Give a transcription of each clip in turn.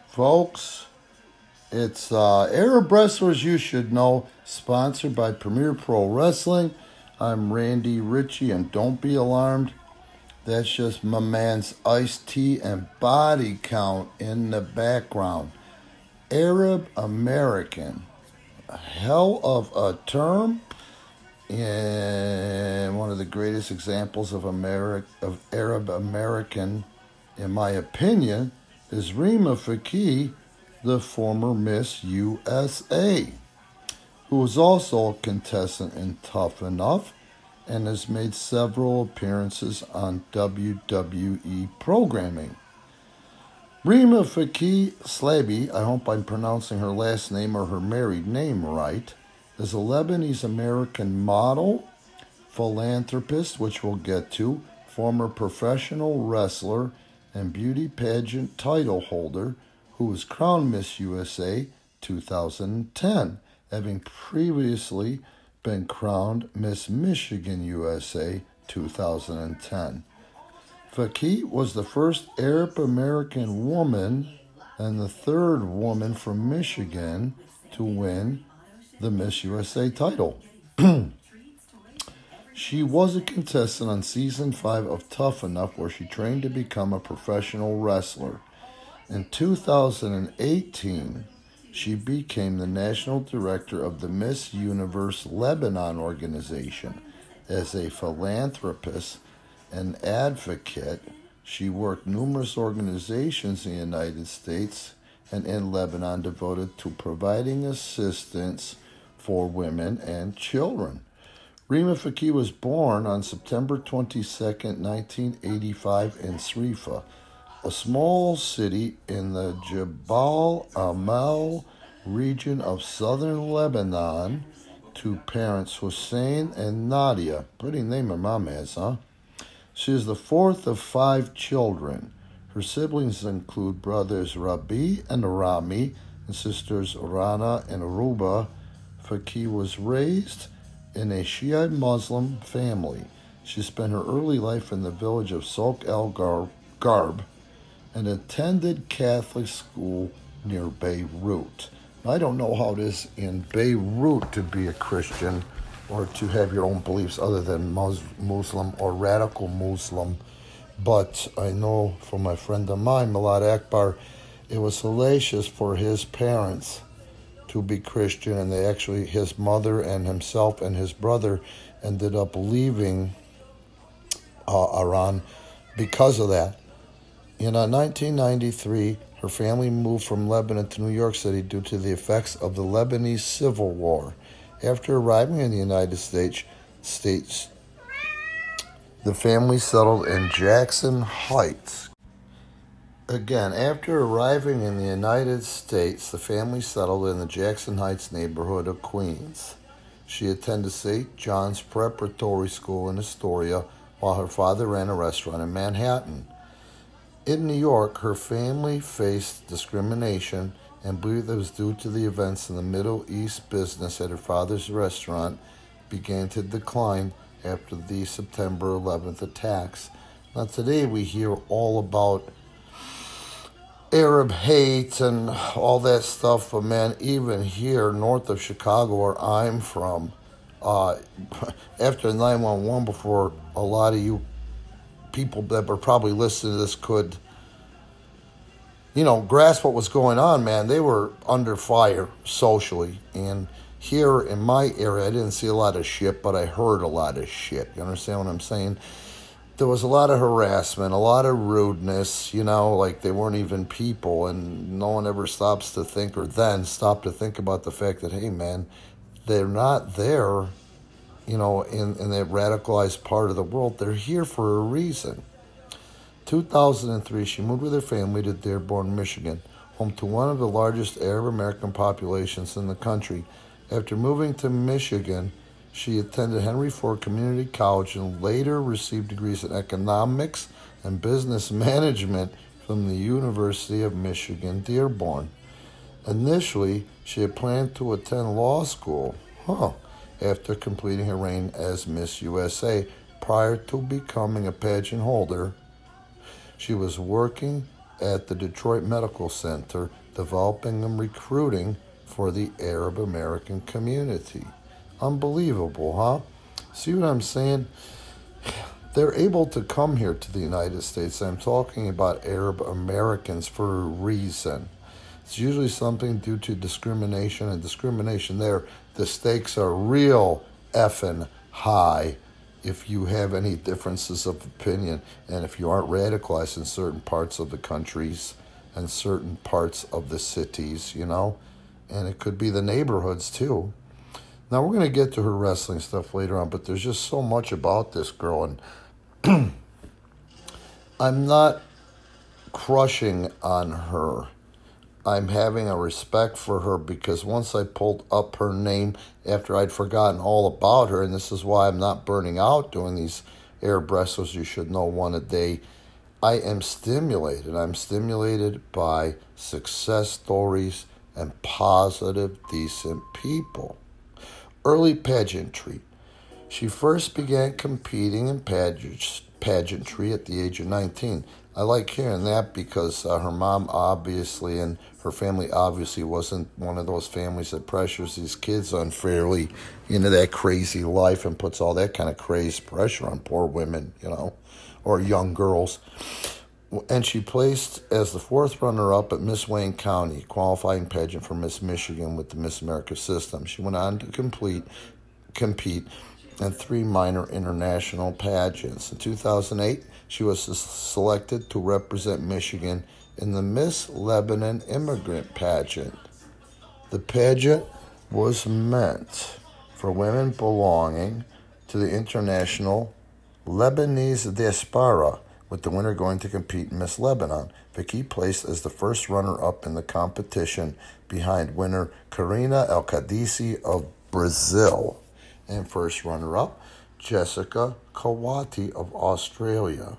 folks. It's Arab Wrestlers You Should Know, sponsored by Premier Pro Wrestling. I'm Randy Ritchie, and don't be alarmed. That's just my man's iced tea and body count in the background. Arab American. A hell of a term. And one of the greatest examples of Arab American, in my opinion, is Rima Fakih, the former Miss USA, who was also a contestant in Tough Enough and has made several appearances on WWE programming. Rima Fakih Slaby, I hope I'm pronouncing her last name or her married name right, is a Lebanese-American model, philanthropist, which we'll get to, former professional wrestler, and beauty pageant title holder who was crowned Miss USA 2010, having previously been crowned Miss Michigan USA 2010. Fakih was the first Arab American woman and the third woman from Michigan to win the Miss USA title. She was a contestant on Season 5 of Tough Enough, where she trained to become a professional wrestler. In 2018, she became the national director of the Miss Universe Lebanon organization. As a philanthropist and advocate, she worked numerous organizations in the United States and in Lebanon devoted to providing assistance for women and children. Rima Fakih was born on September 22, 1985 in Srifa, a small city in the Jabal Amal region of southern Lebanon, to parents Hussein and Nadia. Pretty name her mom has, huh? She is the fourth of 5 children. Her siblings include brothers Rabi and Rami and sisters Rana and Ruba. Fakih was raised in a Shiite Muslim family. She spent her early life in the village of Souk el-Garb and attended Catholic school near Beirut. Now, I don't know how it is in Beirut to be a Christian or to have your own beliefs other than Muslim or radical Muslim, but I know from my friend of mine, Milad Akbar, it was salacious for his parents to be Christian, and his mother and himself and his brother ended up leaving Iran because of that. In 1993, her family moved from Lebanon to New York City due to the effects of the Lebanese Civil War. After arriving in the United States, the family settled in Jackson Heights. Again, after arriving in the United States, the family settled in the Jackson Heights neighborhood of Queens. She attended St. John's Preparatory School in Astoria, while her father ran a restaurant in Manhattan. In New York, her family faced discrimination and believed it was due to the events in the Middle East. Business at her father's restaurant began to decline after the September 11th attacks. Now, today we hear all about Arab hate and all that stuff, but man, even here north of Chicago, where I'm from, after 911, before a lot of you people that were probably listening to this could, grasp what was going on, man, they were under fire socially. And here in my area, I didn't see a lot of shit, but I heard a lot of shit. You understand what I'm saying? There was a lot of harassment, a lot of rudeness, like they weren't even people, and no one ever stops to think, or then stop to think about the fact that, hey, man, they're not there, in that radicalized part of the world. They're here for a reason. 2003, she moved with her family to Dearborn, Michigan, home to one of the largest Arab American populations in the country. After moving to Michigan, she attended Henry Ford Community College and later received degrees in economics and business management from the University of Michigan, Dearborn. Initially, she had planned to attend law school, after completing her reign as Miss USA. Prior to becoming a pageant holder, she was working at the Detroit Medical Center, developing and recruiting for the Arab American community. Unbelievable, huh? See what I'm saying? They're able to come here to the United States. I'm talking about Arab Americans for a reason. It's usually something due to discrimination, and discrimination there, the stakes are real effing high if you have any differences of opinion and if you aren't radicalized in certain parts of the countries and certain parts of the cities, and it could be the neighborhoods too. Now, we're going to get to her wrestling stuff later on, but there's just so much about this girl, and I'm not crushing on her. I'm having a respect for her because once I pulled up her name after I'd forgotten all about her, and this is why I'm not burning out doing these Arab wrestlers you should know one a day, I am stimulated. I'm stimulated by success stories and positive, decent people. Early pageantry. She first began competing in pageantry at the age of 19. I like hearing that because her mom obviously and her family obviously wasn't one of those families that pressures these kids unfairly into that crazy life and puts all that kind of crazy pressure on poor women, or young girls. And she placed as the fourth runner-up at Miss Wayne County, qualifying pageant for Miss Michigan with the Miss America system. She went on to compete in 3 minor international pageants. In 2008, she was selected to represent Michigan in the Miss Lebanon Immigrant Pageant. The pageant was meant for women belonging to the international Lebanese diaspora, with the winner going to compete in Miss Lebanon. Fakih placed as the first runner-up in the competition behind winner Karina El Kadisi of Brazil, and first runner-up Jessica Kawati of Australia.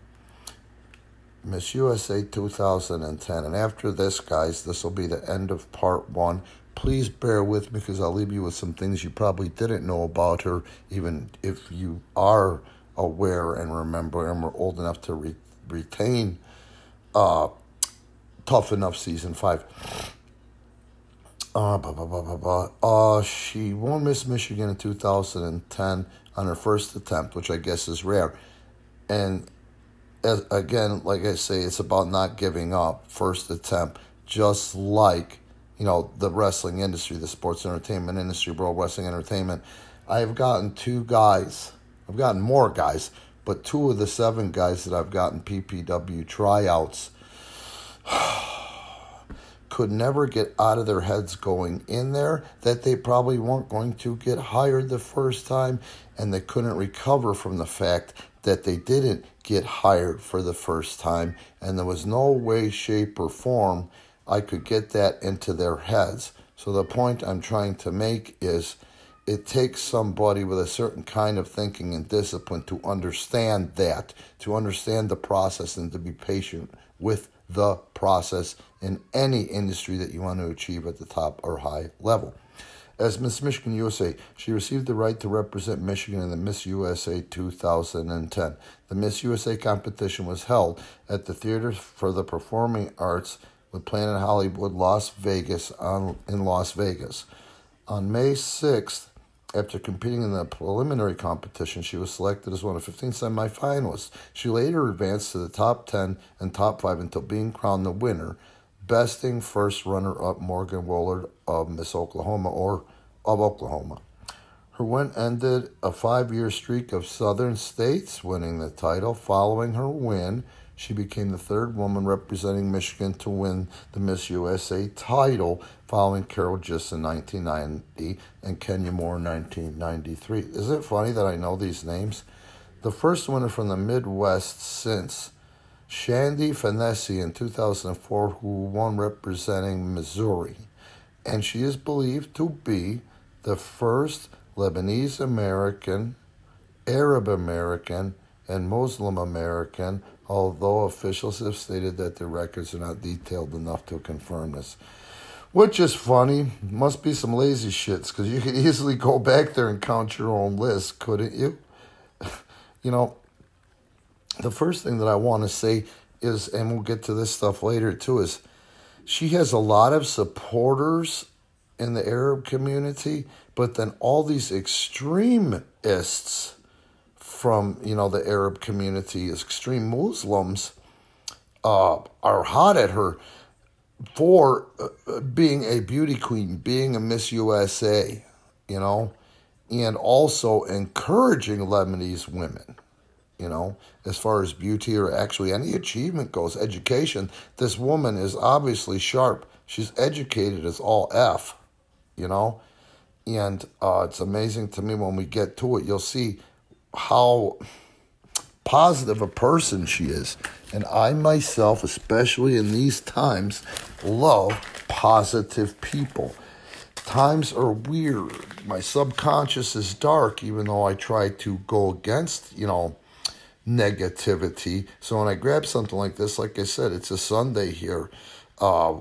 Miss USA 2010. And after this, guys, this will be the end of part 1. Please bear with me because I'll leave you with some things you probably didn't know about her, even if you are aware and remember and were old enough to retain Tough Enough Season 5. She won Miss Michigan in 2010 on her first attempt, which I guess is rare. And again, like I say, it's about not giving up. First attempt, just like, the wrestling industry, the sports entertainment industry, World Wrestling Entertainment. I've gotten more guys, but 2 of the 7 guys that I've gotten PPW tryouts could never get out of their heads going in there that they probably weren't going to get hired the first time, and they couldn't recover from the fact that they didn't get hired for the first time, and there was no way, shape, or form I could get that into their heads. So the point I'm trying to make is it takes somebody with a certain kind of thinking and discipline to understand that, to understand the process, and to be patient with the process in any industry that you want to achieve at the top or high level. As Miss Michigan USA, she received the right to represent Michigan in the Miss USA 2010. The Miss USA competition was held at the Theater for the Performing Arts with Planet Hollywood, Las Vegas, in Las Vegas. On May 6th, after competing in the preliminary competition, she was selected as one of 15 semifinalists. She later advanced to the top 10 and top 5 until being crowned the winner, besting first runner-up Morgan Woolard of Miss Oklahoma or of Oklahoma. Her win ended a 5-year streak of Southern states winning the title. Following her win, she became the 3rd woman representing Michigan to win the Miss USA title, following Carol Giss in 1990 and Kenya Moore in 1993. Isn't it funny that I know these names? The first winner from the Midwest since Shandy Fanesi in 2004, who won representing Missouri. And she is believed to be the first Lebanese American, Arab American, and Muslim American, although officials have stated that their records are not detailed enough to confirm this. Which is funny. Must be some lazy shits, because you could easily go back there and count your own list, couldn't you? The first thing that I want to say is, and we'll get to this stuff later too, is she has a lot of supporters in the Arab community, but then all these extremists from, the Arab community, extreme Muslims, are hot at her for being a beauty queen, being a Miss USA, and also encouraging Lebanese women, as far as beauty or actually any achievement goes, education. This woman is obviously sharp. She's educated as all F, and it's amazing to me when we get to it. You'll see how positive a person she is. And I myself, especially in these times, love positive people. Times are weird. My subconscious is dark, even though I try to go against, negativity. So when I grab something like this, like I said, it's a Sunday here.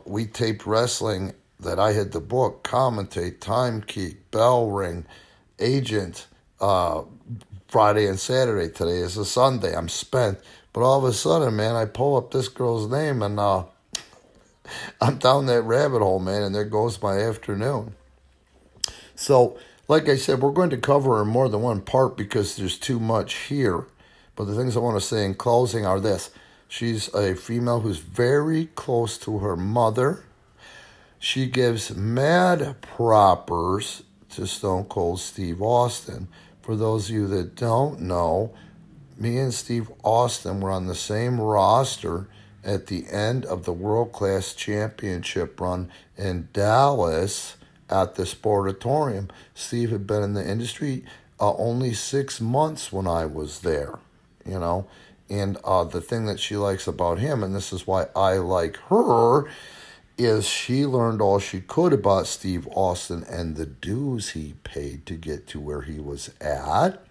We taped wrestling that I had to book, commentate, time keep, bell ring, agent, Friday and Saturday. Today is a Sunday. I'm spent. But all of a sudden, man, I pull up this girl's name and I'm down that rabbit hole, man, and there goes my afternoon. So, like I said, we're going to cover her in more than one part because there's too much here. But the things I want to say in closing are this. She's a female who's very close to her mother. She gives mad propers to Stone Cold Steve Austin. For those of you that don't know, me and Steve Austin were on the same roster at the end of the World Class Championship run in Dallas at the Sportatorium. Steve had been in the industry only 6 months when I was there, and the thing that she likes about him, and this is why I like her, is she learned all she could about Steve Austin and the dues he paid to get to where he was at.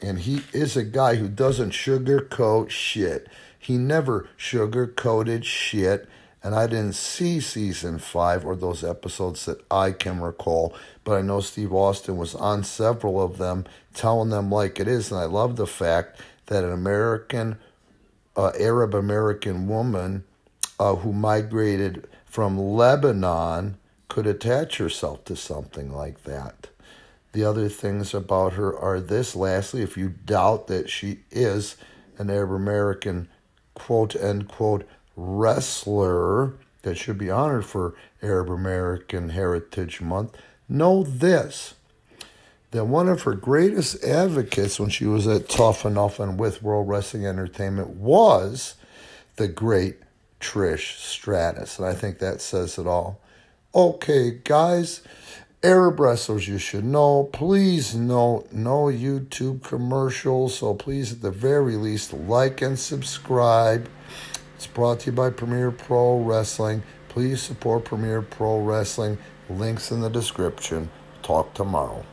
And he is a guy who doesn't sugarcoat shit. He never sugarcoated shit. And I didn't see season 5 or those episodes that I can recall. But I know Steve Austin was on several of them, telling them like it is. And I love the fact that an Arab American woman who migrated from Lebanon could attach herself to something like that. The other things about her are this. Lastly, if you doubt that she is an Arab American quote-unquote wrestler that should be honored for Arab American Heritage Month, know this, that one of her greatest advocates when she was at Tough Enough and with World Wrestling Entertainment was the great Trish Stratus. And I think that says it all. Okay, guys, Arab wrestlers you should know. Please note, no YouTube commercials. So please, at the very least, like and subscribe. It's brought to you by Premier Pro Wrestling. Please support Premier Pro Wrestling. Links in the description. Talk tomorrow.